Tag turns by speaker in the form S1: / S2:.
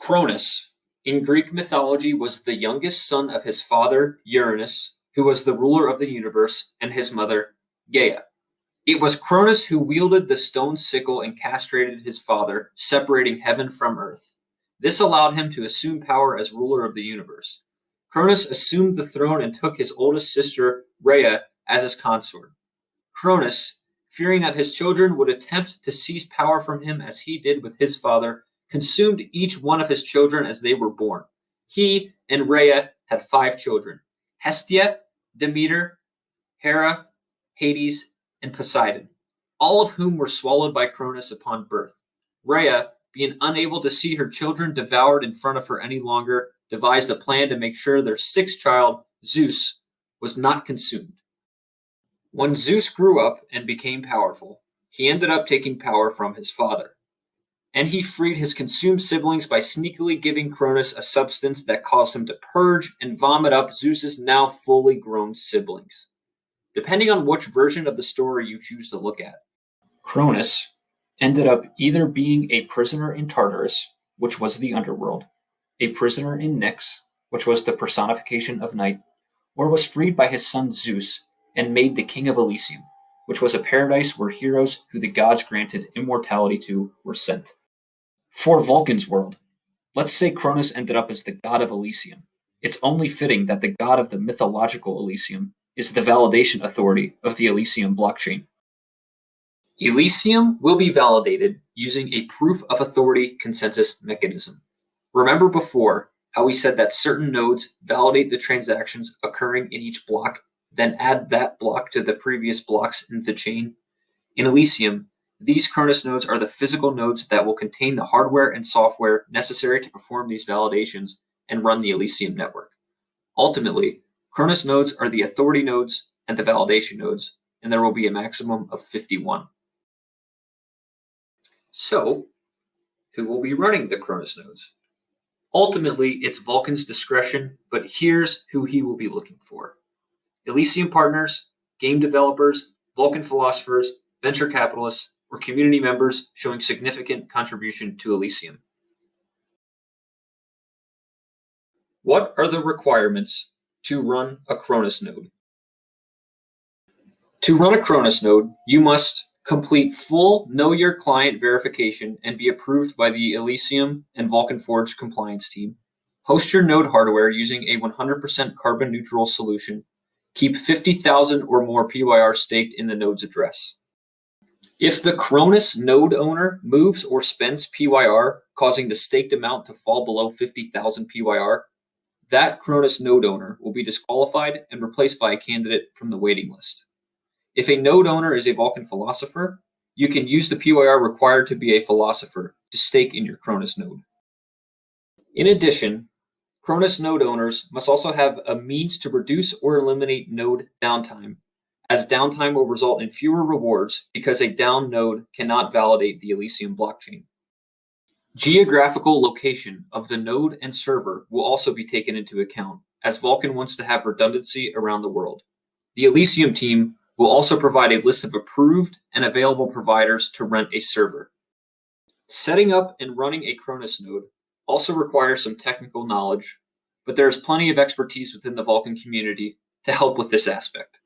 S1: Cronus, in Greek mythology, was the youngest son of his father, Uranus, who was the ruler of the universe, and his mother, Gaia. It was Cronus who wielded the stone sickle and castrated his father, separating heaven from earth. This allowed him to assume power as ruler of the universe. Cronus assumed the throne and took his oldest sister, Rhea, as his consort. Cronus, fearing that his children would attempt to seize power from him as he did with his father, consumed each one of his children as they were born. He and Rhea had 5 children: Hestia, Demeter, Hera, Hades, and Poseidon, all of whom were swallowed by Cronus upon birth. Rhea, being unable to see her children devoured in front of her any longer, devised a plan to make sure their 6th child, Zeus, was not consumed. When Zeus grew up and became powerful, he ended up taking power from his father. And he freed his consumed siblings by sneakily giving Cronus a substance that caused him to purge and vomit up Zeus's now fully grown siblings. Depending on which version of the story you choose to look at, Cronus ended up either being a prisoner in Tartarus, which was the underworld, a prisoner in Nyx, which was the personification of night, or was freed by his son Zeus and made the king of Elysium, which was a paradise where heroes who the gods granted immortality to were sent. For Vulcan's world, let's say Cronus ended up as the god of Elysium. It's only fitting that the god of the mythological Elysium is the validation authority of the Elysium blockchain. Elysium will be validated using a proof of authority consensus mechanism. Remember before how we said that certain nodes validate the transactions occurring in each block, then add that block to the previous blocks in the chain? In Elysium, these Cronus nodes are the physical nodes that will contain the hardware and software necessary to perform these validations and run the Elysium network. Ultimately, Cronus nodes are the authority nodes and the validation nodes, and there will be a maximum of 51. So, who will be running the Cronus nodes? Ultimately, it's Vulcan's discretion, but here's who he will be looking for: Elysium partners, game developers, Vulcan philosophers, venture capitalists, or community members showing significant contribution to Elysium. What are the requirements to run a Cronus node? To run a Cronus node, you must complete full Know Your Client verification and be approved by the Elysium and Vulcan Forge compliance team. Host your node hardware using a 100% carbon neutral solution. Keep 50,000 or more PYR staked in the node's address. If the Cronus node owner moves or spends PYR, causing the staked amount to fall below 50,000 PYR, that Cronus node owner will be disqualified and replaced by a candidate from the waiting list. If a node owner is a Vulcan philosopher, you can use the PYR required to be a philosopher to stake in your Cronus node. In addition, Cronus node owners must also have a means to reduce or eliminate node downtime, as downtime will result in fewer rewards because a down node cannot validate the Elysium blockchain. Geographical location of the node and server will also be taken into account, as Vulcan wants to have redundancy around the world. The Elysium team will also provide a list of approved and available providers to rent a server. Setting up and running a Cronus node also requires some technical knowledge, but there is plenty of expertise within the Vulcan community to help with this aspect.